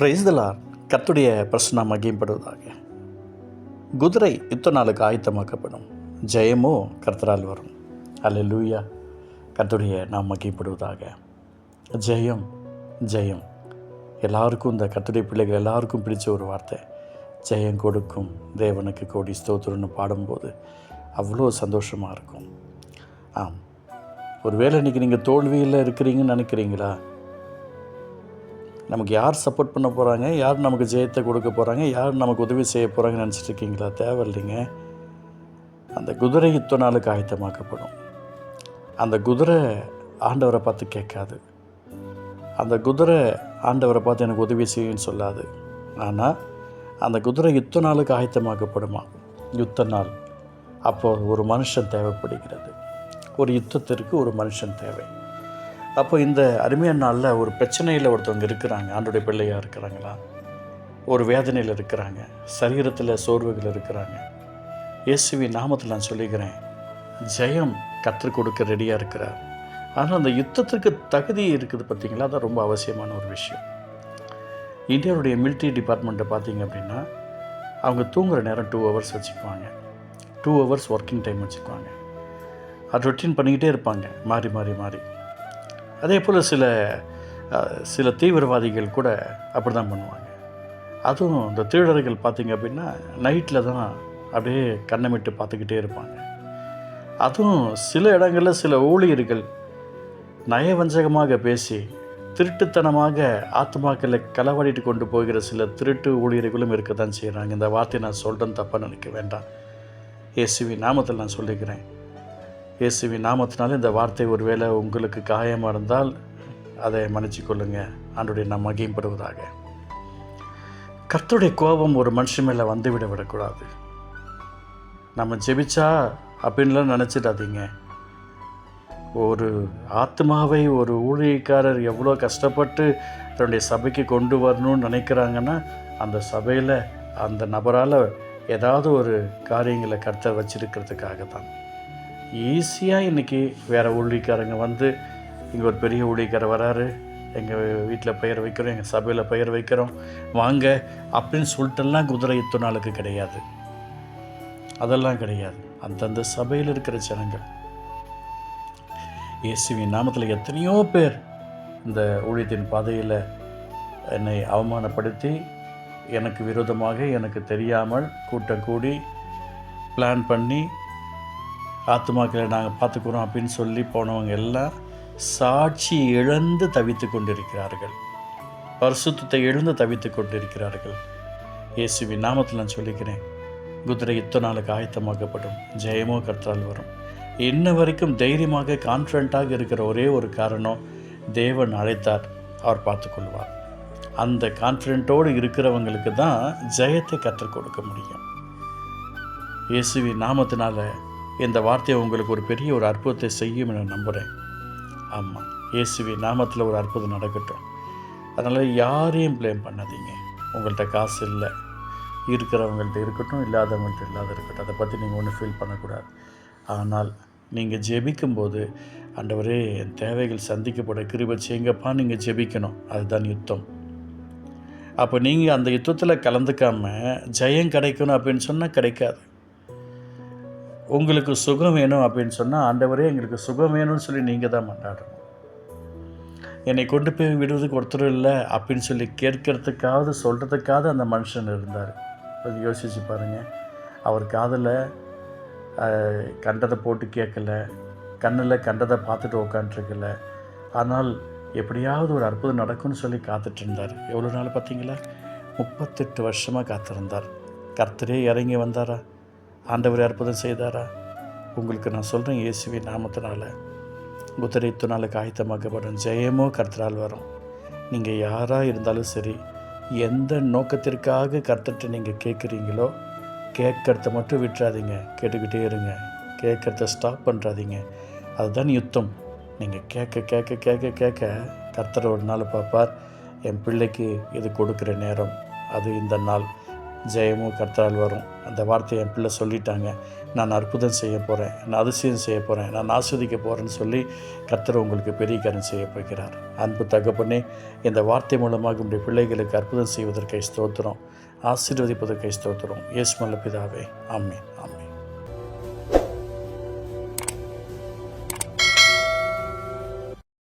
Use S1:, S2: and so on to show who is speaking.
S1: Praise the Lord. கர்த்தருடைய பிரசன்னம் மகிமைப்படுவதாக. குதிரை யுத்த நாளுக்கு ஆயத்தமாக்கப்படும், ஜெயமோ கர்த்தரால் வரும். அல்லேலூயா. கர்த்தருடைய நாம் மகிமைப்படுவதாக. ஜெயம் ஜெயம். எல்லாருக்கும், இந்த கர்த்தருடைய பிள்ளைகள் எல்லாருக்கும் பிடிச்ச ஒரு வார்த்தை. ஜெயம் கொடுக்கும் தேவனுக்கு கோடி ஸ்தோத்திரம்னு பாடும்போது அவ்வளோ சந்தோஷமாக இருக்கும். ஆம், ஒருவேளை இன்றைக்கி நீங்கள் தோல்வியில் இருக்கிறீங்கன்னு நினைக்கிறீங்களா? நமக்கு யார் சப்போர்ட் பண்ண போகிறாங்க, யார் நமக்கு ஜெயத்தை கொடுக்க போகிறாங்க, யார் நமக்கு உதவி செய்ய போகிறாங்கன்னு நினச்சிட்டு இருக்கீங்களா? தேவையில்லைங்க. அந்த குதிரை யுத்த நாளுக்கு ஆயத்தமாக்கப்படும். அந்த குதிரை ஆண்டவரை பார்த்து கேட்காது. அந்த குதிரை ஆண்டவரை பார்த்து எனக்கு உதவி செய்யுன்னு சொல்லாது. ஆனால் அந்த குதிரை யுத்த நாளுக்கு ஆயத்தமாக்கப்படுமா? யுத்த நாள். அப்போது ஒரு மனுஷன் தேவைப்படுகிறது. ஒரு யுத்தத்திற்கு ஒரு மனுஷன் தேவை. அப்போ இந்த அருமையான நாளில் ஒரு பிரச்சனையில் ஒருத்தவங்க இருக்கிறாங்க. ஆண்டோடைய பிள்ளையாக இருக்கிறாங்களா? ஒரு வேதனையில் இருக்கிறாங்க, சரீரத்தில் சோர்வுகள் இருக்கிறாங்க. இயேசுவின் நாமத்தில் நான் சொல்லிக்கிறேன், ஜெயம் கற்றுக் கொடுக்க ரெடியாக இருக்கிறார். ஆனால் அந்த யுத்தத்திற்கு தகுதி இருக்குது பார்த்திங்களா? அது ரொம்ப அவசியமான ஒரு விஷயம். இந்தியாவுடைய மிலிட்ரி டிபார்ட்மெண்ட்டை பார்த்திங்க அப்படின்னா, அவங்க தூங்குகிற நேரம் 2 hours வச்சுக்குவாங்க. 2 hours ஒர்க்கிங் டைம் வச்சுக்குவாங்க. அது ரொட்டீன் பண்ணிக்கிட்டே இருப்பாங்க, மாறி மாறி மாறி. அதே போல் சில தீவிரவாதிகள் கூட அப்படி தான் பண்ணுவாங்க. அதுவும் இந்த திருடர்கள் பார்த்திங்க அப்படின்னா நைட்டில் தான் அப்படியே கண்ணமிட்டு பார்த்துக்கிட்டே இருப்பாங்க. அதுவும் சில இடங்களில் சில ஊழியர்கள் நயவஞ்சகமாக பேசி திருட்டுத்தனமாக ஆத்மாக்களை களவாடிட்டு கொண்டு போகிற சில திருட்டு ஊழியர்களும் இருக்க தான் செய்கிறாங்க. இந்த வார்த்தையை நான் சொல்கிறேன், தப்பாக நினைக்க வேண்டாம். இயேசுவின் நாமத்தில் நான் சொல்லிக்கிறேன். இயேசுவின் நாமத்தினால இந்த வார்த்தை ஒருவேளை உங்களுக்கு காயமாக இருந்தால் அதை மன்னிச்சுக்கொள்ளுங்க. ஆண்டவருடைய நாம் மகிமைப்படுவதாக. கர்த்தருடைய கோபம் ஒரு மனுஷன் மேலே வந்துவிட விடக்கூடாது. நம்ம ஜெபிச்சா அப்படின்லாம் நினச்சிடாதீங்க. ஒரு ஆத்மாவை ஒரு ஊழியக்காரர் எவ்வளோ கஷ்டப்பட்டு தன்னுடைய சபைக்கு கொண்டு வரணும்னு நினைக்கிறாங்கன்னா, அந்த சபையில் அந்த நபரால் ஏதாவது ஒரு காரியங்களை கர்த்தர் வச்சிருக்கிறதுக்காக தான். ஈஸியாக இன்றைக்கி வேறு ஊழியக்காரங்க வந்து, இங்கே ஒரு பெரிய ஊழியக்காரர் வராரு, எங்கள் வீட்டில் பெயர் வைக்கிறோம், எங்கள் சபையில் பெயர் வைக்கிறோம், வாங்க அப்படின்னு சொல்லிட்டுலாம் குதிரை யுத்த நாளுக்கு கிடையாது. அதெல்லாம் கிடையாது. அந்தந்த சபையில் இருக்கிற ஜனங்கள். இயேசுவின் நாமத்தில் எத்தனையோ பேர் இந்த ஊழியத்தின் பாதையில் என்னை அவமானப்படுத்தி, எனக்கு விரோதமாக, எனக்கு தெரியாமல் கூட்டம் கூடி பிளான் பண்ணி ஆத்துமாக்களை நாங்கள் பார்த்துக்குறோம் அப்படின்னு சொல்லி போனவங்க எல்லாம் சாட்சி இழந்து தவித்து கொண்டிருக்கிறார்கள். பரிசுத்தத்தை எழுந்து தவித்து கொண்டிருக்கிறார்கள். இயேசுவின் நாமத்தில் நான் சொல்லிக்கிறேன், குதிரை யுத்த நாளுக்கு ஆயத்தமாக்கப்படும், ஜெயமோ கர்த்தரால் வரும். இன்ன வரைக்கும் தைரியமாக கான்ஃபிடண்ட்டாக இருக்கிற ஒரே ஒரு காரணம், தேவன் அழைத்தார், அவர் பார்த்துக்கொள்வார். அந்த கான்ஃபிடென்ட்டோடு இருக்கிறவங்களுக்கு தான் ஜெயத்தை கற்றுக் கொடுக்க முடியும். இயேசுவின் நாமத்தினால இந்த வார்த்தையை உங்களுக்கு ஒரு பெரிய ஒரு அற்புதத்தை செய்யும் என நம்புகிறேன். ஆமாம், இயேசுவின் நாமத்தில் ஒரு அற்புதம் நடக்கட்டும். அதனால் யாரையும் ப்ளேம் பண்ணாதீங்க. உங்கள்கிட்ட காசு இல்லை, இருக்கிறவங்கள்ட்ட இருக்கட்டும், இல்லாதவங்கள்ட்ட இல்லாத இருக்கட்டும், அதை பற்றி நீங்கள் ஒன்றும் ஃபீல் பண்ணக்கூடாது. ஆனால் நீங்கள் ஜெபிக்கும்போது, ஆண்டவரே என் தேவைகள் சந்திக்கப்பட கிருபை செய்யுங்கப்பா, நீங்கள் ஜெபிக்கணும். அதுதான் யுத்தம். அப்போ நீங்கள் அந்த யுத்தத்தில் கலந்துக்காமல் ஜெயம் கிடைக்கணும் அப்படின்னு சொன்னால் கிடைக்காது. உங்களுக்கு சுகம் வேணும் அப்படின்னு சொன்னால், ஆண்டவரே எங்களுக்கு சுகம் வேணும்னு சொல்லி நீங்கள் தான் மன்றாடணும். என்னை கொண்டு போய் விடுவதுக்கு ஒருத்தர் இல்லை அப்படின்னு சொல்லி கேட்கறதுக்காவது சொல்கிறதுக்காவது அந்த மனுஷன் இருந்தார். கொஞ்சம் யோசிச்சு பாருங்கள். அவர் காதில் கண்டதை போட்டு கேட்கல, கண்ணில் கண்டதை பார்த்துட்டு உட்காந்துருக்கல. ஆனால் எப்படியாவது ஒரு அற்புதம் நடக்கும்னு சொல்லி காத்துட்டு இருந்தார். எவ்வளோ நாள் பார்த்தீங்களா? 38 வருஷமாக காத்திருந்தார். கர்த்தரே இறங்கி வந்தாரா? ஆண்டவர் அற்புதம் செய்தாரா? உங்களுக்கு நான் சொல்கிறேன், இயேசுவின் நாமத்தினால குதிரை யுத்த நாளுக்கு ஆயத்தமாக்கப்படும், ஜெயமோ கர்த்தரால் வரும். நீங்கள் யாராக இருந்தாலும் சரி, எந்த நோக்கத்திற்காக கர்த்தர்கிட்ட நீங்கள் கேட்குறீங்களோ, கேட்கறத மட்டும் விட்டுறாதீங்க, கேட்டுக்கிட்டே இருங்க. கேட்கறத ஸ்டாப் பண்ணுறாதீங்க. அதுதான் யுத்தம். நீங்கள் கேட்க கேட்க கேட்க கேட்க கர்த்தர் ஒரு நாள் பார்ப்பார், என் பிள்ளைக்கு இது கொடுக்குற நேரம், அது இந்த நாள், ஜெயமும் கர்த்தரால் வரும். அந்த வார்த்தையை என் பிள்ளை சொல்லிட்டாங்க. நான் அற்புதம் செய்ய போகிறேன், நான் அதிசயம் செய்ய போகிறேன், நான் ஆஸ்வதிக்க போகிறேன்னு சொல்லி கர்த்தர் உங்களுக்கு பெரிய காரியம் செய்ய போகிறார். அன்பு தகப்பனே, இந்த வார்த்தை மூலமாக உங்களுடைய பிள்ளைகளுக்கு அற்புதம் செய்வதற்கை ஸ்தோத்திரம், ஆசீர்வதிப்பதற்கை ஸ்தோத்திரம். இயேசு நல்ல பிதாவே, ஆமென், ஆமென்.